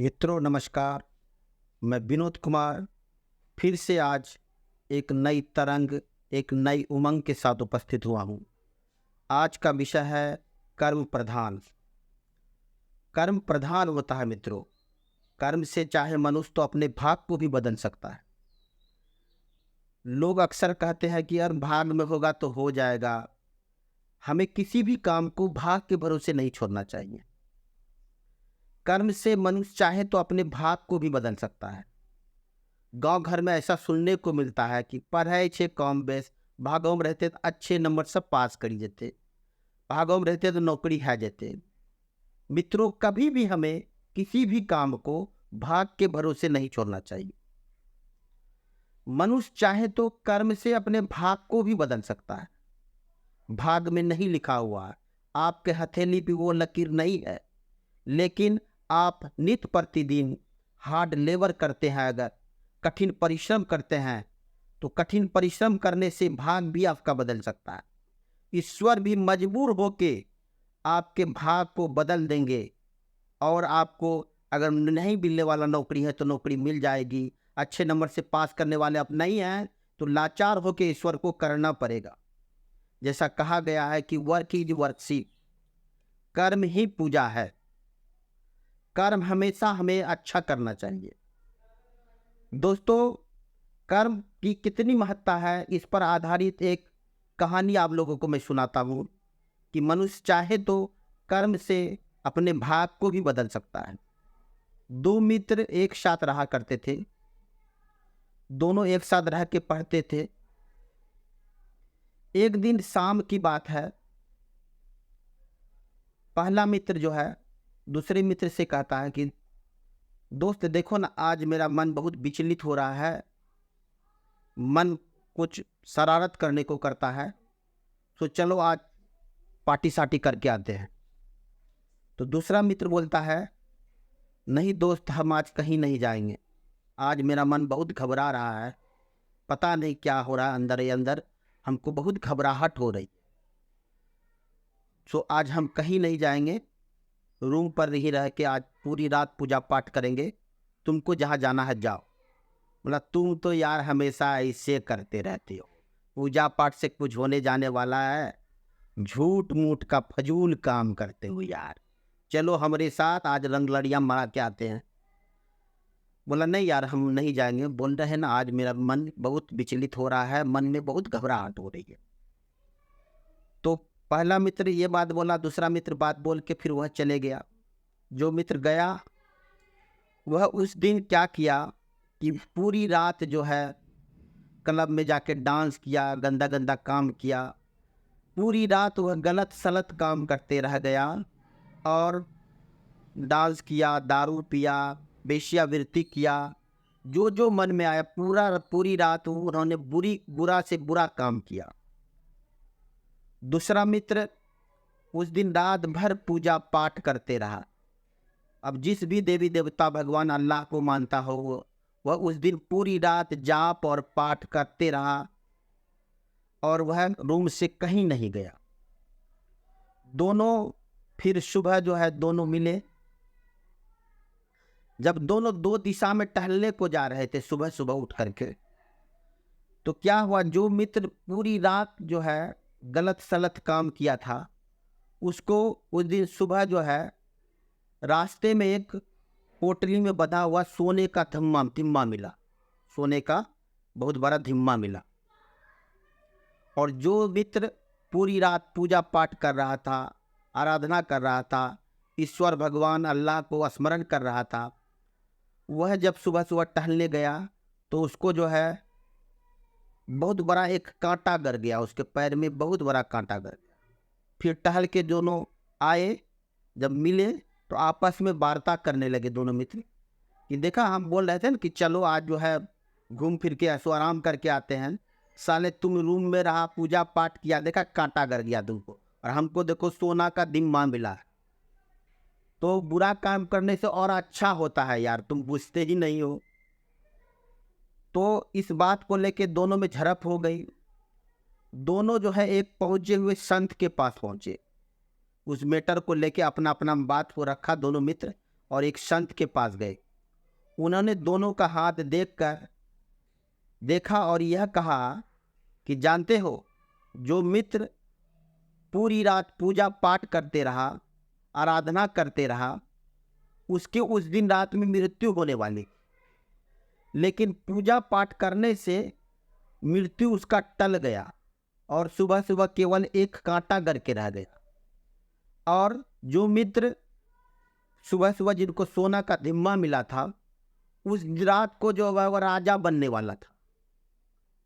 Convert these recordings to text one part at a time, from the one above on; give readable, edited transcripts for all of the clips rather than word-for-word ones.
मित्रों नमस्कार। मैं विनोद कुमार फिर से आज एक नई तरंग, एक नई उमंग के साथ उपस्थित हुआ हूँ। आज का विषय है कर्म प्रधान। कर्म प्रधान होता है मित्रों। कर्म से चाहे मनुष्य तो अपने भाग को भी बदल सकता है। लोग अक्सर कहते हैं कि यार भाग में होगा तो हो जाएगा। हमें किसी भी काम को भाग के भरोसे नहीं छोड़ना चाहिए। कर्म से मनुष्य चाहे तो अपने भाग को भी बदल सकता है। गांव घर में ऐसा सुनने को मिलता है कि पढ़ाई छे कम बेस, भागों में रहते तो अच्छे नंबर सब पास करी जेते, भागों में रहते तो नौकरी है जेते। मित्रों, कभी भी हमें किसी भी काम को भाग के भरोसे नहीं छोड़ना चाहिए। मनुष्य चाहे तो कर्म से अपने भाग को भी बदल सकता है। भाग में नहीं लिखा हुआ है, आपके हथेली पे वो लकीर नहीं है, लेकिन आप नित्य प्रतिदिन हार्ड लेबर करते हैं, अगर कठिन परिश्रम करते हैं तो कठिन परिश्रम करने से भाग भी आपका बदल सकता है। ईश्वर भी मजबूर होके आपके भाग को बदल देंगे और आपको अगर नहीं मिलने वाला नौकरी है तो नौकरी मिल जाएगी। अच्छे नंबर से पास करने वाले आप नहीं हैं तो लाचार होके ईश्वर को करना पड़ेगा। जैसा कहा गया है कि वर्क इज वर्कशिप, कर्म ही पूजा है। कर्म हमेशा हमें अच्छा करना चाहिए। दोस्तों, कर्म की कितनी महत्ता है इस पर आधारित एक कहानी आप लोगों को मैं सुनाता हूँ कि मनुष्य चाहे तो कर्म से अपने भाग को भी बदल सकता है। दो मित्र एक साथ रहा करते थे। दोनों एक साथ रह के पढ़ते थे। एक दिन शाम की बात है, पहला मित्र जो है दूसरे मित्र से कहता है कि दोस्त देखो ना, आज मेरा मन बहुत विचलित हो रहा है, मन कुछ शरारत करने को करता है, तो चलो आज पार्टी साटी करके आते हैं। तो दूसरा मित्र बोलता है, नहीं दोस्त, हम आज कहीं नहीं जाएंगे। आज मेरा मन बहुत घबरा रहा है, पता नहीं क्या हो रहा है अंदर ही अंदर, हमको बहुत घबराहट हो रही। सो आज हम कहीं नहीं जाएंगे, रूम पर ही रह के आज पूरी रात पूजा पाठ करेंगे। तुमको जहाँ जाना है जाओ। बोला, तुम तो यार हमेशा ऐसे करते रहते हो, पूजा पाठ से कुछ होने जाने वाला है? झूठ मूठ का फजूल काम करते हो यार। चलो हमारे साथ आज रंग लड़ियाँ मार के आते हैं। बोला, नहीं यार हम नहीं जाएंगे। बोल रहे हैं ना, आज मेरा मन बहुत विचलित हो रहा है, मन में बहुत घबराहट हो रही है। तो पहला मित्र ये बात बोला, दूसरा मित्र बात बोल के फिर वह चले गया। जो मित्र गया वह उस दिन क्या किया कि पूरी रात जो है क्लब में जाके डांस किया, गंदा गंदा काम किया। पूरी रात वह गलत सलत काम करते रह गया और डांस किया, दारू पिया, वेश्यावृत्ति किया, जो जो मन में आया पूरी रात उन्होंने बुरा से बुरा काम किया। दूसरा मित्र उस दिन रात भर पूजा पाठ करते रहा। अब जिस भी देवी देवता भगवान अल्लाह को मानता हो वह उस दिन पूरी रात जाप और पाठ करते रहा और वह रूम से कहीं नहीं गया। दोनों फिर सुबह जो है दोनों मिले। जब दोनों दो दिशा में टहलने को जा रहे थे सुबह सुबह उठ करके, तो क्या हुआ, जो मित्र पूरी रात जो है गलत सलत काम किया था उसको उस दिन सुबह जो है रास्ते में एक पोटली में बंधा हुआ सोने का धिम्मा मिला। सोने का बहुत बड़ा धिम्मा मिला। और जो मित्र पूरी रात पूजा पाठ कर रहा था, आराधना कर रहा था, ईश्वर भगवान अल्लाह को स्मरण कर रहा था, वह जब सुबह सुबह टहलने गया तो उसको जो है बहुत बड़ा एक कांटा गड़ गया, उसके पैर में बहुत बड़ा कांटा गड़ गया। फिर टहल के दोनों आए, जब मिले तो आपस में वार्ता करने लगे दोनों मित्र कि देखा, हम बोल रहे थे ना कि चलो आज जो है घूम फिर के ऐसो आराम करके आते हैं, साले तुम रूम में रहा, पूजा पाठ किया, देखा कांटा गड़ गया तुमको, और हमको देखो सोना का धिम्मा मिला। तो बुरा काम करने से और अच्छा होता है यार, तुम बुझते ही नहीं हो। तो इस बात को लेके दोनों में झड़प हो गई। दोनों जो है एक पहुंचे हुए संत के पास पहुंचे, उस मैटर को लेके अपना अपना बात को रखा दोनों मित्र। और एक संत के पास गए। उन्होंने दोनों का हाथ देखा और यह कहा कि जानते हो, जो मित्र पूरी रात पूजा पाठ करते रहा, आराधना करते रहा, उसके उस दिन रात में मृत्यु होने वाली, लेकिन पूजा पाठ करने से मृत्यु उसका टल गया और सुबह सुबह केवल एक कांटा गर के रह गया। और जो मित्र सुबह सुबह जिनको सोना का धिम्मा मिला था, उस रात को जो वह राजा बनने वाला था,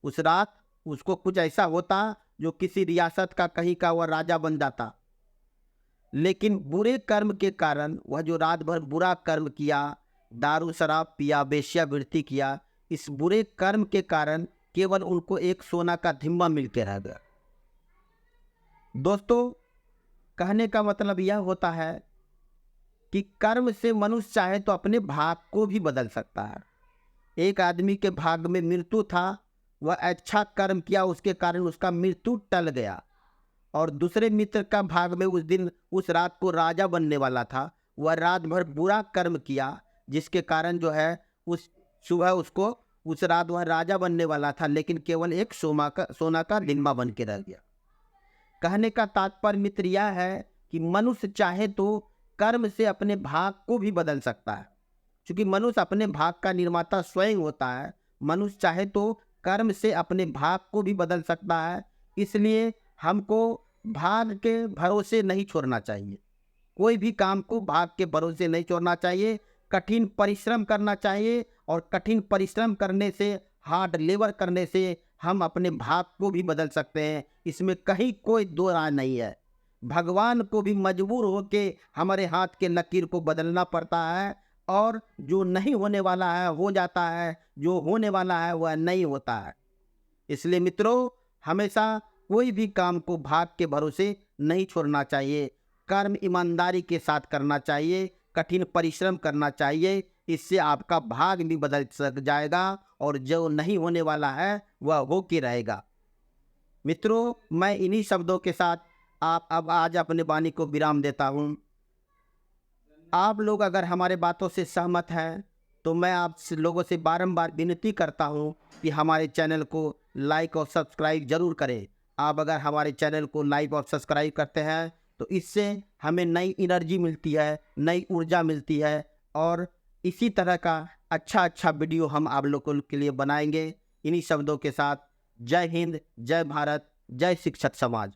उस रात उसको कुछ ऐसा होता जो किसी रियासत का कहीं का वह राजा बन जाता, लेकिन बुरे कर्म के कारण वह जो रात भर बुरा कर्म किया, दारू शराब पिया, वेश्यावृत्ति किया, इस बुरे कर्म के कारण केवल उनको एक सोना का धिम्मा मिलके रह गया। दोस्तों, कहने का मतलब यह होता है कि कर्म से मनुष्य चाहे तो अपने भाग को भी बदल सकता है। एक आदमी के भाग में मृत्यु था, वह अच्छा कर्म किया, उसके कारण उसका मृत्यु टल गया। और दूसरे मित्र का भाग में उस दिन उस रात को राजा बनने वाला था, वह रात भर बुरा कर्म किया, जिसके कारण जो है उस सुबह उसको उस रात वह राजा बनने वाला था, लेकिन केवल एक सोना का धिम्मा बन के रह गया। कहने का तात्पर्य मित्र यह है कि मनुष्य चाहे तो कर्म से अपने भाग को भी बदल सकता है, क्योंकि मनुष्य अपने भाग का निर्माता स्वयं होता है। मनुष्य चाहे तो कर्म से अपने भाग को भी बदल सकता है। इसलिए हमको भाग के भरोसे नहीं छोड़ना चाहिए, कोई भी काम को भाग के भरोसे नहीं छोड़ना चाहिए। कठिन परिश्रम करना चाहिए, और कठिन परिश्रम करने से, हार्ड लेबर करने से हम अपने भाग को भी बदल सकते हैं। इसमें कहीं कोई दो राय नहीं है। भगवान को भी मजबूर होके हमारे हाथ के लकीर को बदलना पड़ता है, और जो नहीं होने वाला है हो जाता है, जो होने वाला है वह नहीं होता है। इसलिए मित्रों, हमेशा कोई भी काम को भाग के भरोसे नहीं छोड़ना चाहिए। कर्म ईमानदारी के साथ करना चाहिए, कठिन परिश्रम करना चाहिए। इससे आपका भाग भी बदल सक जाएगा, और जो नहीं होने वाला है वह हो के रहेगा। मित्रों, मैं इन्हीं शब्दों के साथ आज अपने वाणी को विराम देता हूँ। आप लोग अगर हमारे बातों से सहमत हैं तो मैं आप लोगों से बारंबार विनती करता हूँ कि हमारे चैनल को लाइक और सब्सक्राइब जरूर करें। आप अगर हमारे चैनल को लाइक और सब्सक्राइब करते हैं तो इससे हमें नई एनर्जी मिलती है, नई ऊर्जा मिलती है, और इसी तरह का अच्छा वीडियो हम आप लोगों के लिए बनाएंगे। इन्हीं शब्दों के साथ जय हिंद, जय भारत, जय शिक्षक समाज।